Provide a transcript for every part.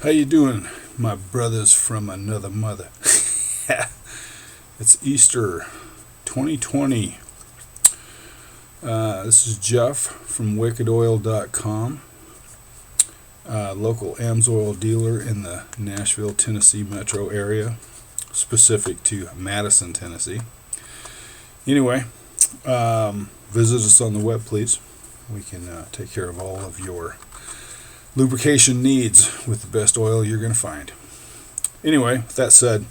How you doing, my brothers from another mother? It's Easter 2020. This is Jeff from wickedoil.com, local AMSOIL dealer in the Nashville, Tennessee metro area, specific to Madison, Tennessee. Anyway, visit us on the web, please. We can take care of all of your lubrication needs with the best oil you're going to find. Anyway, with that said,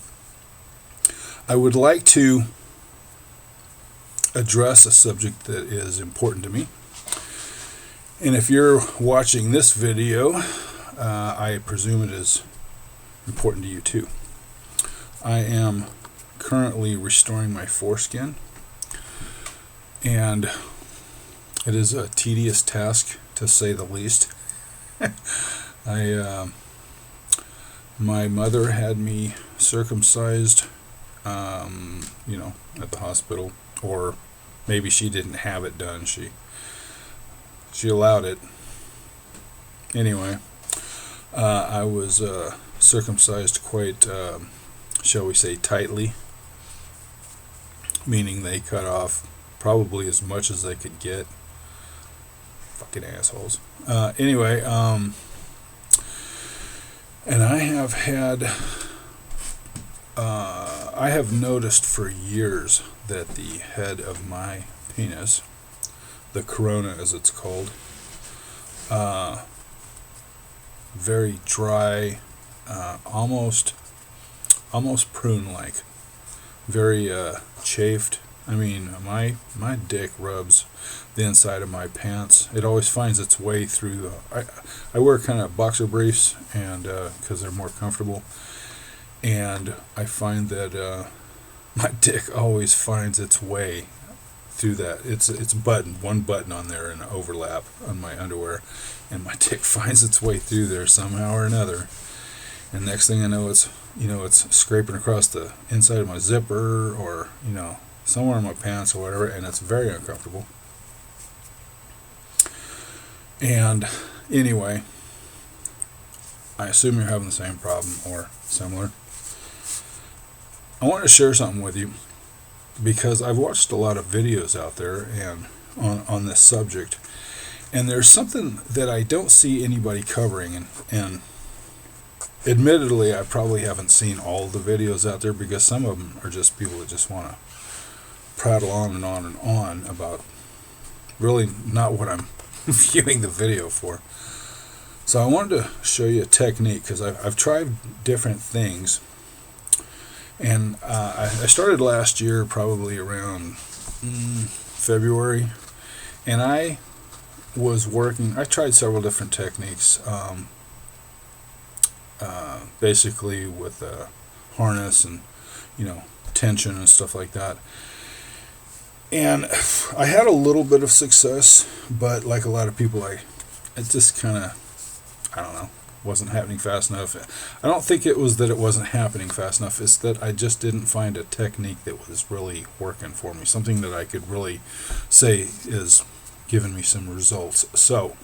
I would like to address a subject that is important to me. And if you're watching this video, I presume it is important to you too. I am currently restoring my foreskin, and it is a tedious task, to say the least. My mother had me circumcised, at the hospital, or maybe she didn't have it done. She allowed it. Anyway, I was circumcised quite, shall we say, tightly, meaning they cut off probably as much as they could get. Fucking assholes. Anyway, and I have noticed for years that the head of my penis, the corona as it's called, very dry, almost prune-like, very chafed. I mean, my dick rubs the inside of my pants. It always finds its way through. I wear kind of boxer briefs, and because they're more comfortable, and I find that my dick always finds its way through that. It's one button on there, and an overlap on my underwear, and my dick finds its way through there somehow or another. And next thing I know, it's scraping across the inside of my zipper, or somewhere in my pants or whatever, and it's very uncomfortable. And anyway, I assume you're having the same problem or similar. I want to share something with you because I've watched a lot of videos out there and on this subject, and there's something that I don't see anybody covering, and admittedly I probably haven't seen all the videos out there, because some of them are just people that just want to prattle on and on and on about really not what I'm viewing the video for. So I wanted to show you a technique, because I've tried different things, and I started last year, probably around February, and I tried several different techniques, basically with a harness and tension and stuff like that. And I had a little bit of success, but like a lot of people, it just kind of, I don't know, wasn't happening fast enough. I don't think it was that it wasn't happening fast enough. It's that I just didn't find a technique that was really working for me, something that I could really say is giving me some results. So,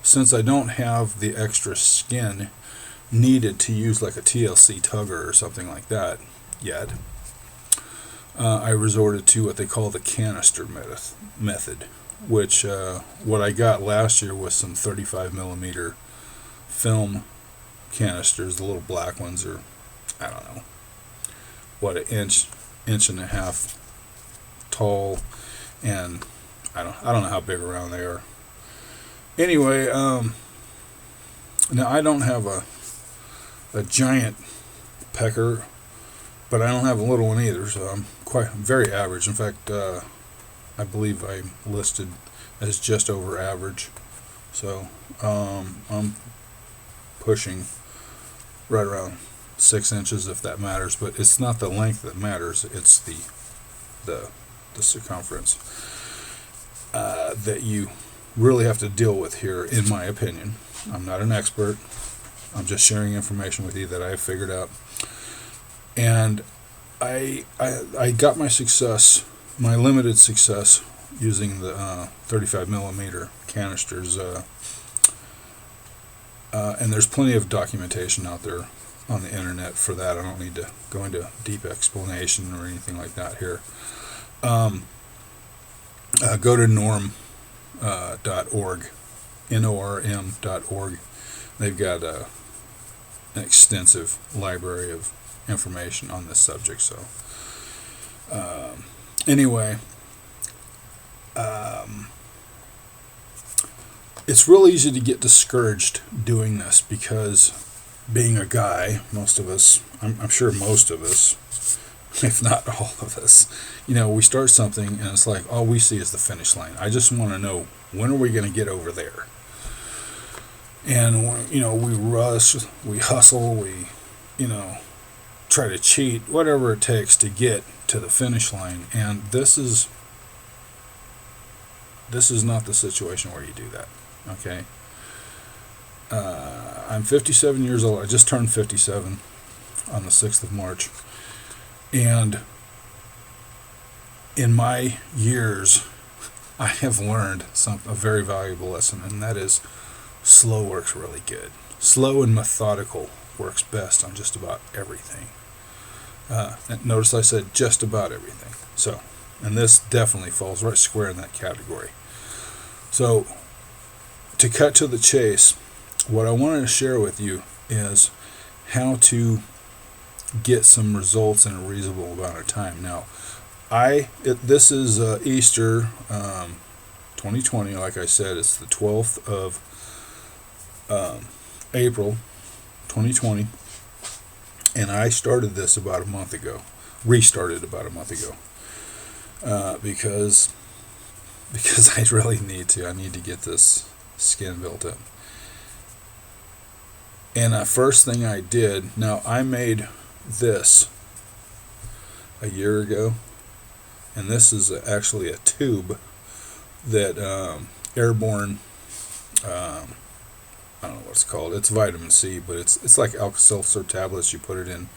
since I don't have the extra skin needed to use like a TLC tugger or something like that yet, I resorted to what they call the canister method, which what I got last year was some 35 millimeter film canisters. The little black ones are, I don't know, what, an inch and a half tall, and I don't know how big around they are. Anyway, now I don't have a giant pecker, but I don't have a little one either, so I'm very average. In fact, I believe I'm listed as just over average. So I'm pushing right around 6 inches, if that matters. But it's not the length that matters; it's the circumference that you really have to deal with here, in my opinion. I'm not an expert. I'm just sharing information with you that I've figured out. And I got my success, my limited success, using the 35 millimeter canisters, and there's plenty of documentation out there on the internet for that. I don't need to go into deep explanation or anything like that here. Go to norm.org, norm.org. They've got an extensive library of information on this subject. So anyway, it's real easy to get discouraged doing this because being a guy, most of us, I'm sure most of us, if not all of us, we start something and it's like all we see is the finish line. I just want to know, when are we going to get over there? And we rush, we hustle, we try to cheat, whatever it takes to get to the finish line. And this is not the situation where you do that. Okay. I'm 57 years old. I just turned 57 on the 6th of March. And in my years, I have learned a very valuable lesson, and that is slow works really good. Slow and methodical works best on just about everything. And notice I said just about everything. So, and this definitely falls right square in that category. So, to cut to the chase, what I wanted to share with you is how to get some results in a reasonable amount of time. Now, this is Easter 2020. Like I said, it's the 12th of April 2020, and I started this about a month ago. Restarted about a month ago because I really need to. I need to get this skin built up. And the first thing I did, now I made this a year ago, and this is actually a tube that Airbourne, I don't know what it's called, it's vitamin C, but it's like Self-Adhesive tablets. You put it in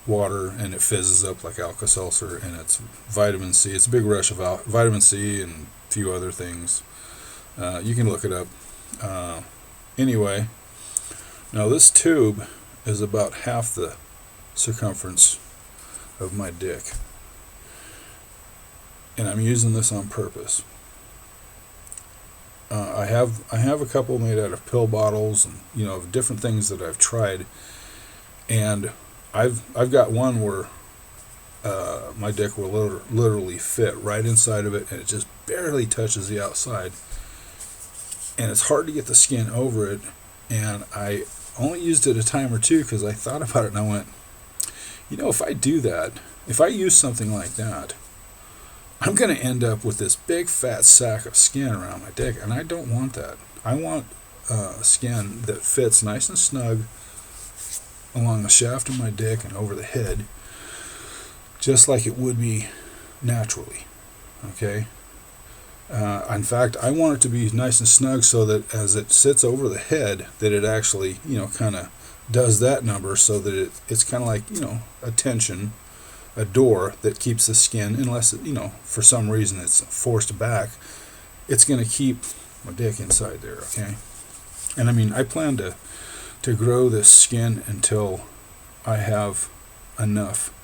water and it fizzes up like Alka-Seltzer, and it's vitamin C. It's a big rush of vitamin C and a few other things. You can look it up. Anyway, now this tube is about half the circumference of my dick, and I'm using this on purpose. I have a couple made out of pill bottles and different things that I've tried, and I've got one where my dick will literally fit right inside of it, and it just barely touches the outside, and it's hard to get the skin over it. And I only used it a time or two because I thought about it and I went, if I do that, if I use something like that, I'm going to end up with this big fat sack of skin around my dick, and I don't want that. I want skin that fits nice and snug along the shaft of my dick and over the head, just like it would be naturally. Okay? In fact, I want it to be nice and snug so that as it sits over the head, that it actually, kind of does that number, so that it's kind of like, a tension, a door that keeps the skin, unless, for some reason it's forced back, it's going to keep my dick inside there, okay? And I plan to grow this skin until I have enough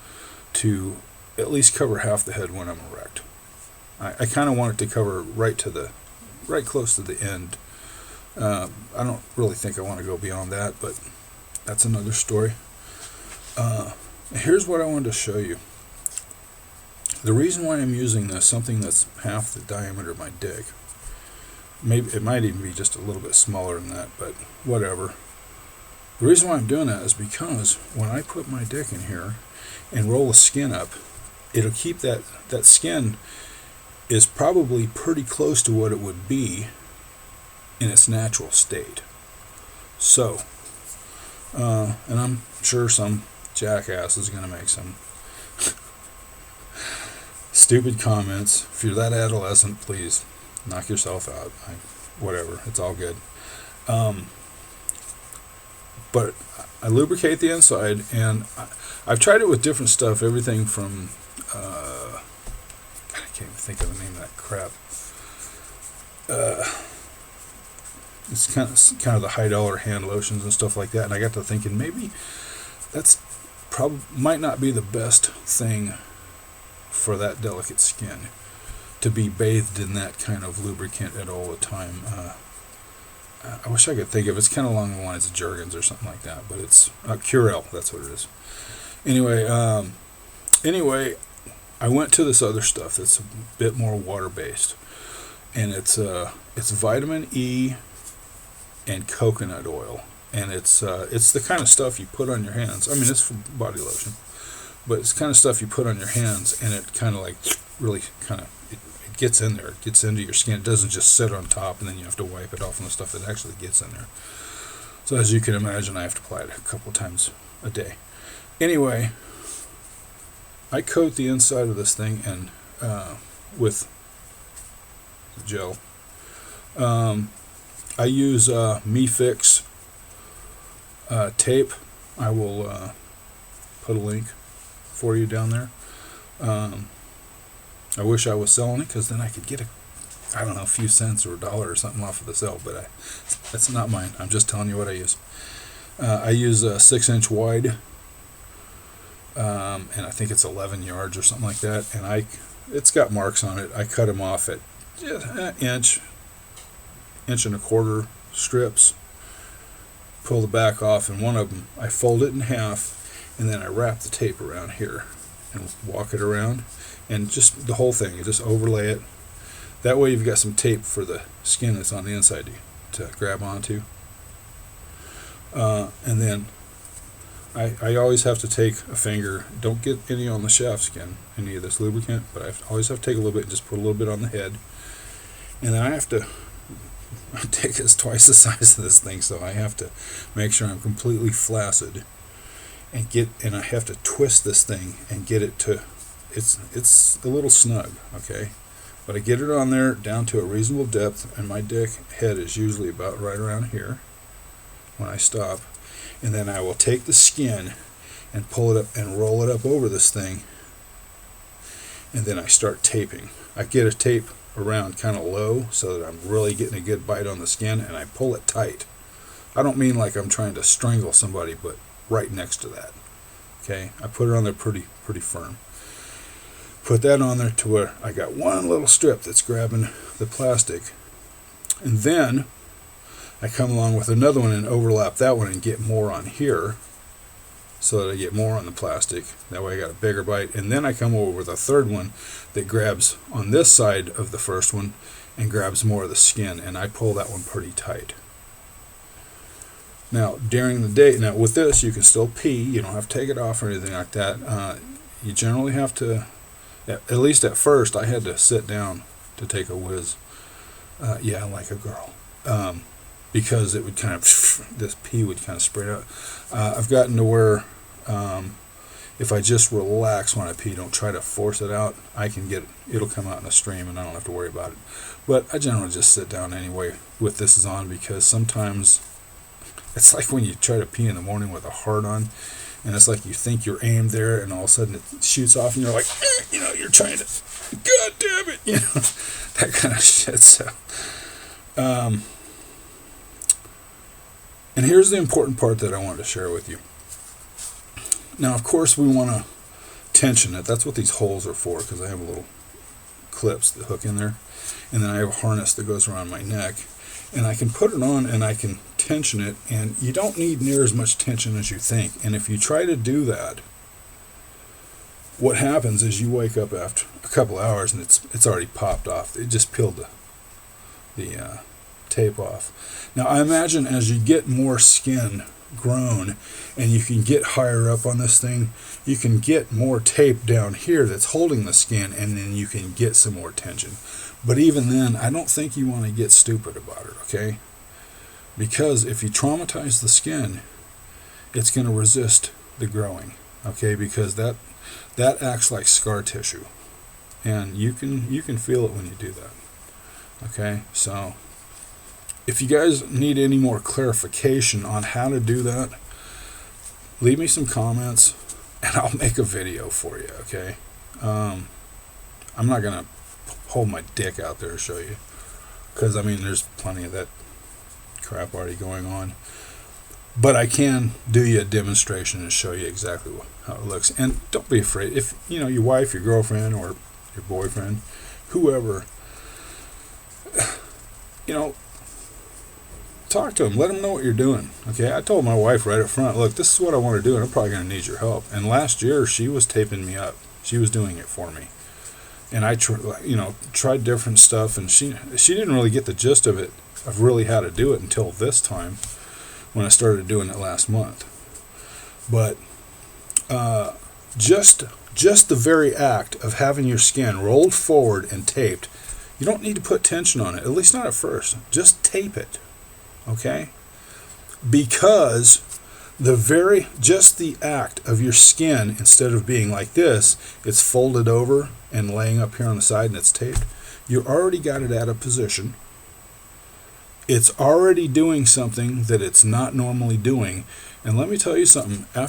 to at least cover half the head when I'm erect. I kind of want it to cover right close to the end. I don't really think I want to go beyond that, but that's another story. Here's what I wanted to show you. The reason why I'm using this, something that's half the diameter of my dick, maybe it might even be just a little bit smaller than that, but whatever. The reason why I'm doing that is because when I put my dick in here and roll the skin up, it'll keep that skin is probably pretty close to what it would be in its natural state. So, and I'm sure some jackass is going to make some stupid comments. If you're that adolescent, please knock yourself out. Whatever, it's all good. But I lubricate the inside, and I've tried it with different stuff, everything from can't even think of the name of that crap. It's kind of the high dollar hand lotions and stuff like that. And I got to thinking maybe that's might not be the best thing for that delicate skin, to be bathed in that kind of lubricant at all the time. I wish I could think of it. It's kind of along the lines of Jergens or something like that, but it's Curel. That's what it is. Anyway, I went to this other stuff that's a bit more water-based, and it's vitamin E and coconut oil, and it's the kind of stuff you put on your hands. I mean, it's for body lotion, but it's the kind of stuff you put on your hands, and it kind of like really kind of it gets in there. It gets into your skin. It doesn't just sit on top and then you have to wipe it off and the stuff. It actually gets in there. So as you can imagine, I have to apply it a couple times a day. Anyway, I coat the inside of this thing and with gel. I use Mefix tape. I will put a link for you down there. I wish I was selling it, because then I could get a few cents or $1 or something off of the sale, but that's not mine. I'm just telling you what I use. I use a 6-inch wide, and I think it's 11 yards or something like that, and it's got marks on it. I cut them off at an inch and a quarter strips, pull the back off, and one of them I fold it in half, and then I wrap the tape around here and walk it around, and just the whole thing, you just overlay it. That way you've got some tape for the skin that's on the inside to grab onto. And then I always have to take a finger, don't get any on the shaft skin, any of this lubricant, but I always have to take a little bit and just put a little bit on the head. And then I have to take this twice the size of this thing, so I have to make sure I'm completely flaccid and I have to twist this thing and get it to, it's a little snug, okay? But I get it on there down to a reasonable depth, and my head is usually about right around here when I stop. And then I will take the skin and pull it up and roll it up over this thing, and then I start taping. I get a tape around kind of low so that I'm really getting a good bite on the skin, and I pull it tight. I don't mean like I'm trying to strangle somebody, but right next to that. Okay, I put it on there pretty firm. Put that on there to where I got one little strip that's grabbing the plastic, and then I come along with another one and overlap that one and get more on here so that I get more on the plastic. That way I got a bigger bite. And then I come over with a third one that grabs on this side of the first one and grabs more of the skin, and I pull that one pretty tight. Now during the day, now with this you can still pee, you don't have to take it off or anything like that. You generally have to, at least at first, I had to sit down to take a whiz. Yeah, like a girl. Because it would kind of, this pee would kind of spread out. I've gotten to where if I just relax when I pee, don't try to force it out, I can get it, it'll come out in a stream and I don't have to worry about it. But I generally just sit down anyway with this on, because sometimes it's like when you try to pee in the morning with a hard on, and it's like you think you're aimed there and all of a sudden it shoots off and you're like, you're trying to, God damn it, that kind of shit. So and here's the important part that I wanted to share with you. Now, of course, we want to tension it. That's what these holes are for, because I have little clips that hook in there. And then I have a harness that goes around my neck. And I can put it on and I can tension it, and you don't need near as much tension as you think. And if you try to do that, what happens is you wake up after a couple hours and it's already popped off. It just peeled the tape off. Now I imagine as you get more skin grown and you can get higher up on this thing, you can get more tape down here that's holding the skin, and then you can get some more tension. But even then, I don't think you want to get stupid about it, okay? Because if you traumatize the skin, it's going to resist the growing, okay? Because that acts like scar tissue, and you can feel it when you do that, okay? So if you guys need any more clarification on how to do that, leave me some comments and I'll make a video for you, okay? I'm not going to hold my dick out there to show you, because I mean there's plenty of that crap already going on. But I can do you a demonstration and show you exactly how it looks. And don't be afraid. If you know your wife, your girlfriend, or your boyfriend, whoever, you know, talk to them. Let them know what you're doing. Okay, I told my wife right up front, look, this is what I want to do, and I'm probably going to need your help. And last year, she was taping me up. She was doing it for me. And I, tried different stuff, and she didn't really get the gist of it, of really how to do it until this time, when I started doing it last month. But just the very act of having your skin rolled forward and taped, you don't need to put tension on it, at least not at first. Just tape it, okay? Because just the act of your skin, instead of being like this, it's folded over and laying up here on the side and it's taped. You already got it out of position. It's already doing something that it's not normally doing. And let me tell you something, I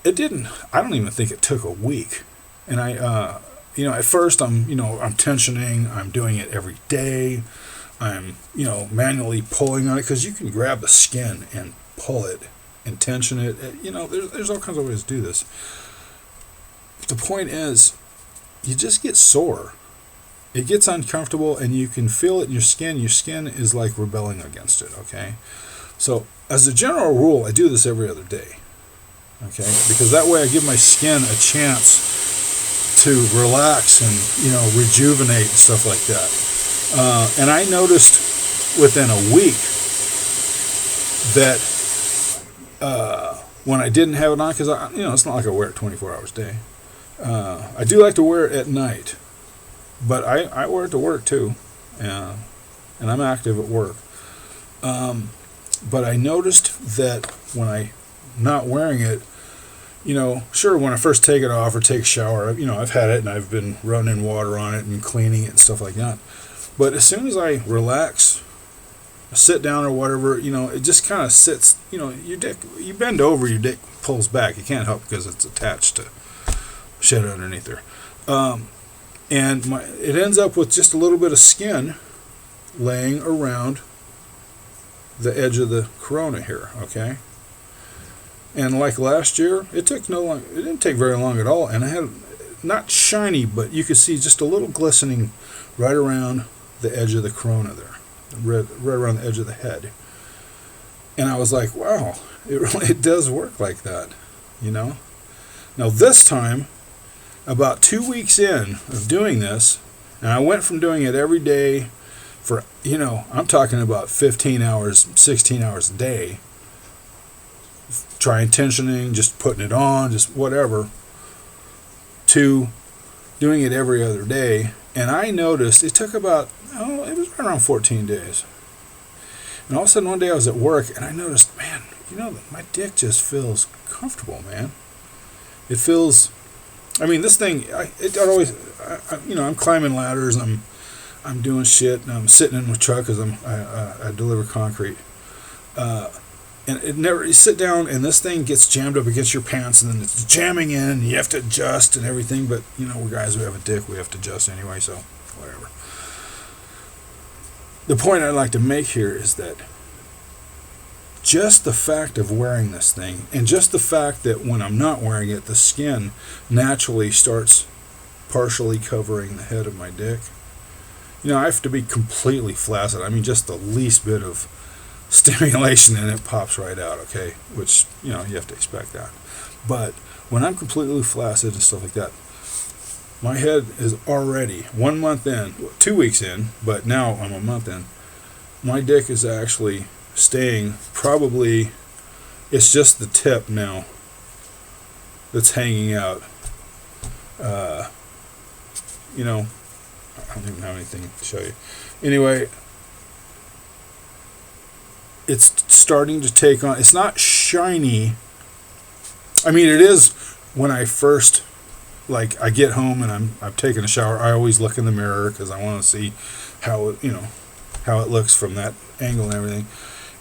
don't even think it took a week. And at first I'm tensioning, I'm doing it every day. I'm, manually pulling on it, because you can grab the skin and pull it and tension it. There's all kinds of ways to do this. But the point is, you just get sore. It gets uncomfortable, and you can feel it in your skin. Your skin is like rebelling against it, okay? So, as a general rule, I do this every other day, okay? Because that way I give my skin a chance to relax and, rejuvenate and stuff like that. And I noticed within a week that when I didn't have it on, because, it's not like I wear it 24 hours a day. I do like to wear it at night. But I wear it to work too, and I'm active at work. But I noticed that when I'm not wearing it, sure, when I first take it off or take a shower, I've had it and I've been running water on it and cleaning it and stuff like that. But as soon as I relax, sit down or whatever, it just kind of sits, your dick, you bend over, your dick pulls back. You can't help because it's attached to shit underneath there. And it ends up with just a little bit of skin laying around the edge of the corona here, okay? And like last year, it didn't take very long at all, and I had, not shiny, but you could see just a little glistening right around the edge of the corona there, right around the edge of the head. And I was like, wow, it does work like that, Now this time, about 2 weeks in of doing this, and I went from doing it every day for, I'm talking about 15 hours, 16 hours a day, trying tensioning, just putting it on, just whatever, to doing it every other day. And I noticed it took about, it was right around 14 days. And all of a sudden one day I was at work and I noticed, man, my dick just feels comfortable, man. It feels, this thing, I'm climbing ladders, I'm doing shit, and I'm sitting in my truck because I deliver concrete. And you sit down, and this thing gets jammed up against your pants, and then it's jamming in, and you have to adjust and everything, but, we're guys who have a dick, we have to adjust anyway, so whatever. The point I'd like to make here is that just the fact of wearing this thing, and just the fact that when I'm not wearing it, the skin naturally starts partially covering the head of my dick. I have to be completely flaccid. Just the least bit of stimulation and it pops right out, okay? Which, you have to expect that. But when I'm completely flaccid and stuff like that, my head is already 1 month in, 2 weeks in, but now I'm a month in. My dick is actually staying probably, it's just the tip now that's hanging out. I don't even have anything to show you. Anyway, it's starting to take on, it's not shiny. It is when I first, I get home and I'm taking a shower. I always look in the mirror because I want to see how it looks from that angle and everything.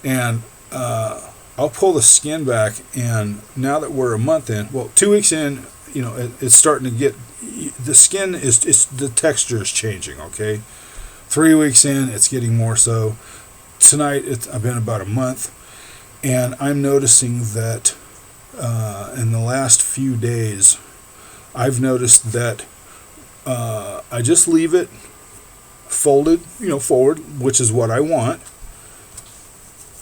And I'll pull the skin back, and now that we're a month in, 2 weeks in, it's starting to get, the skin the texture is changing, okay? 3 weeks in, it's getting more so. Tonight, I've been about a month, and I'm noticing that in the last few days, I've noticed that I just leave it folded, forward, which is what I want.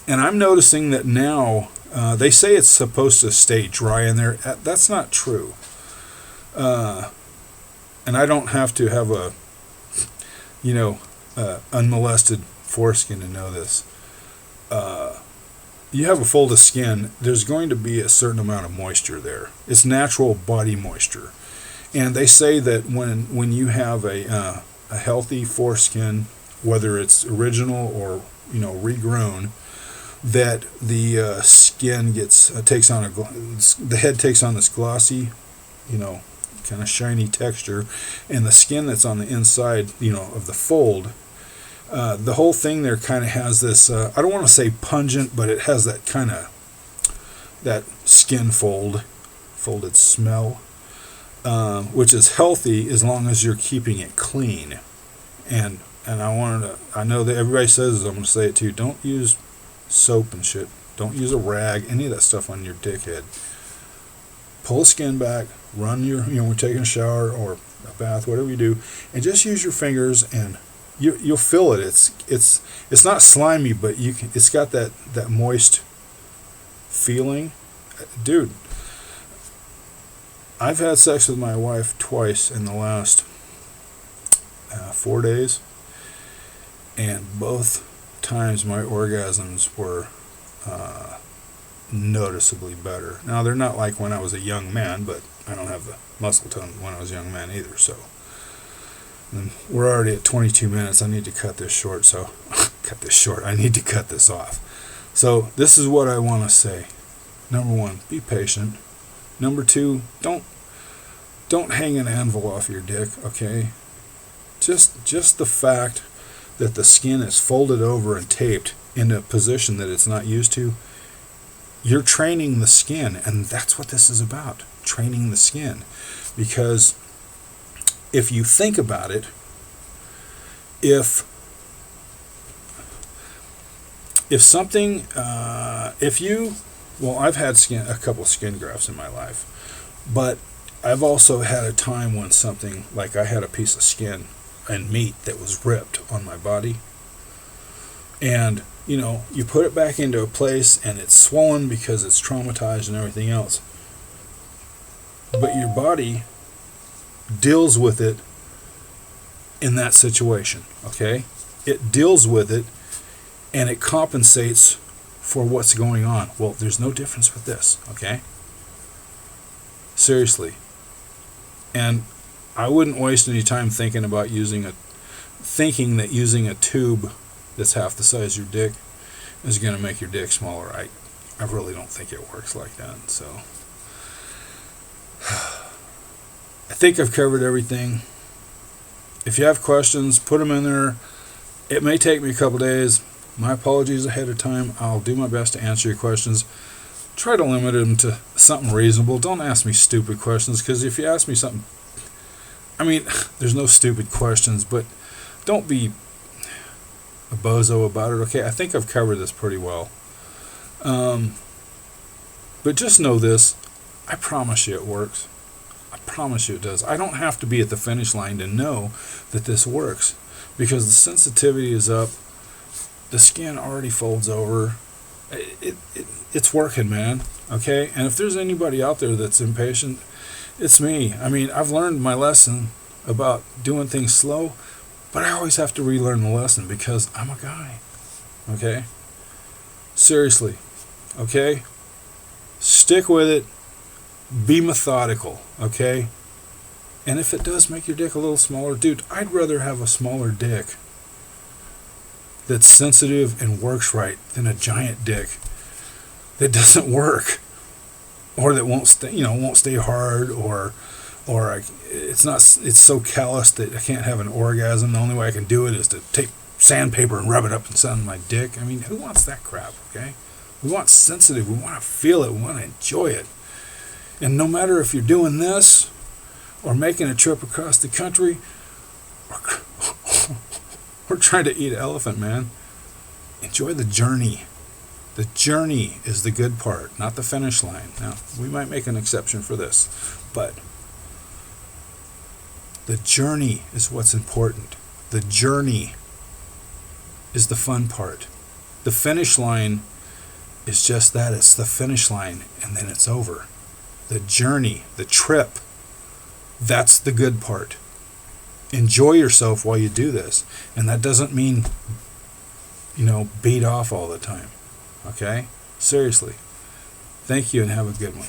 And I'm noticing that now, they say it's supposed to stay dry in there. That's not true. And I don't have to have a, unmolested foreskin to know this. You have a fold of skin, there's going to be a certain amount of moisture there. It's natural body moisture. And they say that when you have a healthy foreskin, whether it's original or regrown, that the skin takes on the head takes on this glossy, kind of shiny texture, and the skin that's on the inside, of the fold, the whole thing there kind of has this, I don't want to say pungent, but it has that kind of, that skin folded smell, which is healthy as long as you're keeping it clean. And I know that everybody says, I'm going to say it too, don't use soap and shit. Don't use a rag, any of that stuff on your dickhead. Pull the skin back, run your, we're taking a shower or a bath, whatever you do, and just use your fingers, and you'll feel it. It's not slimy, but it's got that moist feeling. Dude, I've had sex with my wife twice in the last 4 days, and both times my orgasms were noticeably better. Now, they're not like when I was a young man, but I don't have the muscle tone when I was a young man either, so. And we're already at 22 minutes. I need to cut this short, so I need to cut this off. So this is what I want to say. Number 1, be patient. Number 2, don't hang an anvil off your dick, okay? Just the fact that the skin is folded over and taped in a position that it's not used to, you're training the skin, and that's what this is about, training the skin. Because if you think about it, if something, I've had a couple of skin grafts in my life, but I've also had a time when something, like I had a piece of skin and meat that was ripped on my body, and you put it back into a place and it's swollen because it's traumatized and everything else, but your body deals with it in that situation, okay? It deals with it and it compensates for what's going on. Well, there's no difference with this, okay? Seriously. And I wouldn't waste any time thinking that using a tube that's half the size of your dick is going to make your dick smaller. I really don't think it works like that. So I think I've covered everything. If you have questions, put them in there. It may take me a couple days. My apologies ahead of time. I'll do my best to answer your questions. Try to limit them to something reasonable. Don't ask me stupid questions, because if you ask me something, there's no stupid questions, but don't be a bozo about it, okay? I think I've covered this pretty well. But just know this, I promise you it works. I promise you it does. I don't have to be at the finish line to know that this works, because the sensitivity is up, the skin already folds over. It's working, man, okay? And if there's anybody out there that's impatient, it's me. I've learned my lesson about doing things slow, but I always have to relearn the lesson because I'm a guy, okay? Seriously, okay? Stick with it. Be methodical, okay? And if it does make your dick a little smaller, dude, I'd rather have a smaller dick that's sensitive and works right than a giant dick that doesn't work, or that won't stay hard, or it's so callous that I can't have an orgasm. The only way I can do it is to take sandpaper and rub it up inside my dick. Who wants that crap, okay? We want sensitive, we want to feel it, we want to enjoy it. And no matter if you're doing this, or making a trip across the country, or, or trying to eat elephant, man. Enjoy the journey. The journey is the good part, not the finish line. Now, we might make an exception for this, but the journey is what's important. The journey is the fun part. The finish line is just that. It's the finish line, and then it's over. The journey, the trip, that's the good part. Enjoy yourself while you do this. And that doesn't mean, beat off all the time. Okay? Seriously. Thank you and have a good one.